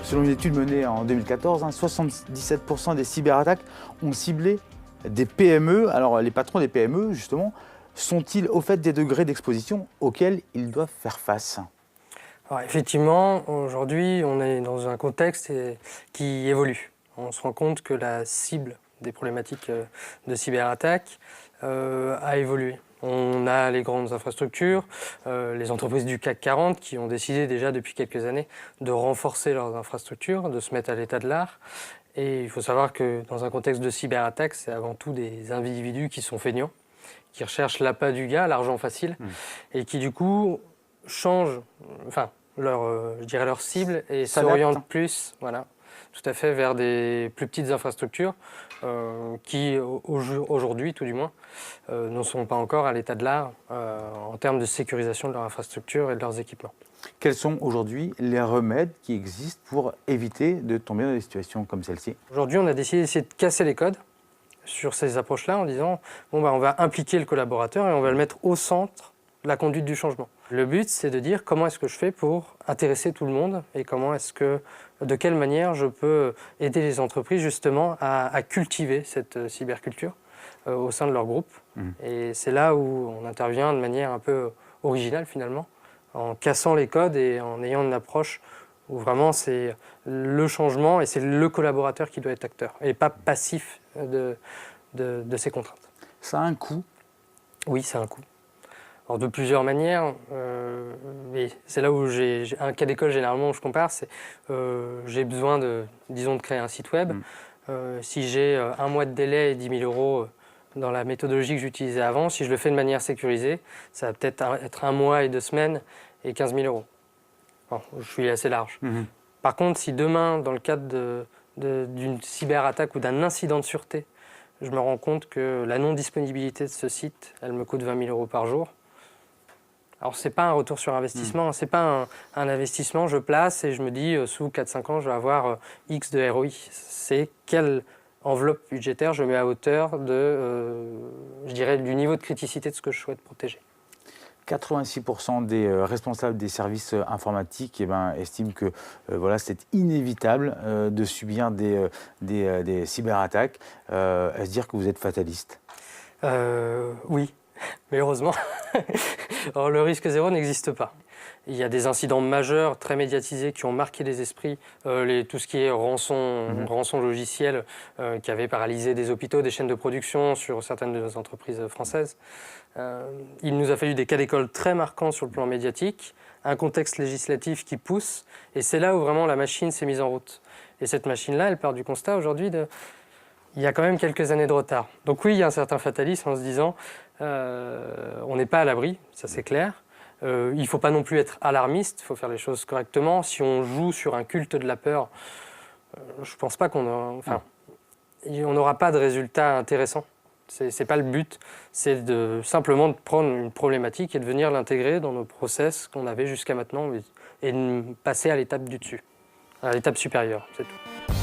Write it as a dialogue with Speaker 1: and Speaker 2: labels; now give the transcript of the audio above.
Speaker 1: Selon une étude menée en 2014, 77% des cyberattaques ont ciblé des PME. Alors les patrons des PME, justement, sont-ils au fait des degrés d'exposition auxquels ils doivent faire face?
Speaker 2: Alors, effectivement, aujourd'hui, on est dans un contexte qui évolue. On se rend compte que la cible des problématiques de cyberattaque a évolué. On a les grandes infrastructures, les entreprises du CAC 40 qui ont décidé déjà depuis quelques années de renforcer leurs infrastructures, de se mettre à l'état de l'art. Et il faut savoir que dans un contexte de cyberattaque, c'est avant tout des individus qui sont feignants, qui recherchent l'appât du gain, l'argent facile, et qui du coup changent je dirais leur cible et s'orientent plus, voilà, tout à fait, vers des plus petites infrastructures qui, aujourd'hui, tout du moins, ne sont pas encore à l'état de l'art en termes de sécurisation de leur infrastructure et de leurs équipements.
Speaker 1: Quels sont aujourd'hui les remèdes qui existent pour éviter de tomber dans des situations comme celle-ci?
Speaker 2: Aujourd'hui, on a décidé d'essayer de casser les codes sur ces approches-là en disant bon, on va impliquer le collaborateur et on va le mettre au centre de la conduite du changement. Le but, c'est de dire comment est-ce que je fais pour intéresser tout le monde et de quelle manière je peux aider les entreprises justement à cultiver cette cyberculture au sein de leur groupe. Et c'est là où on intervient de manière un peu originale finalement, en cassant les codes et en ayant une approche où vraiment c'est le changement et c'est le collaborateur qui doit être acteur et pas passif de ces contraintes.
Speaker 1: Ça a un coût?
Speaker 2: Oui, ça a un coût. Alors de plusieurs manières, mais c'est là où j'ai un cas d'école généralement où je compare, c'est j'ai besoin de créer un site web. Si j'ai un mois de délai et 10 000 € dans la méthodologie que j'utilisais avant, si je le fais de manière sécurisée, ça va peut-être être 1 mois et 2 semaines et 15 000 €. Bon, je suis assez large. Par contre, si demain, dans le cadre d'une cyberattaque ou d'un incident de sûreté, je me rends compte que la non-disponibilité de ce site, elle me coûte 20 000 € par jour. Alors, ce n'est pas un retour sur investissement, ce n'est pas un investissement, je place et je me dis, sous 4-5 ans, je vais avoir X de ROI. C'est quelle enveloppe budgétaire je mets à hauteur je dirais, du niveau de criticité de ce que je souhaite protéger.
Speaker 1: 86% des responsables des services informatiques estiment que voilà, c'est inévitable de subir des cyberattaques. Est-ce dire que vous êtes fataliste?
Speaker 2: Oui, mais heureusement. Alors, le risque zéro n'existe pas. Il y a des incidents majeurs, très médiatisés, qui ont marqué les esprits. Tout ce qui est rançon logiciel, qui avait paralysé des hôpitaux, des chaînes de production sur certaines de nos entreprises françaises. Il nous a fallu des cas d'école très marquants sur le plan médiatique, un contexte législatif qui pousse, et c'est là où vraiment la machine s'est mise en route. Et cette machine-là, elle part du constat aujourd'hui il y a quand même quelques années de retard. Donc oui, il y a un certain fatalisme en se disant on n'est pas à l'abri, ça c'est clair. Il ne faut pas non plus être alarmiste, il faut faire les choses correctement. Si on joue sur un culte de la peur, je ne pense pas on n'aura pas de résultat intéressant. Ce n'est pas le but, c'est simplement de prendre une problématique et de venir l'intégrer dans nos process qu'on avait jusqu'à maintenant et de passer à l'étape du dessus, à l'étape supérieure, c'est tout.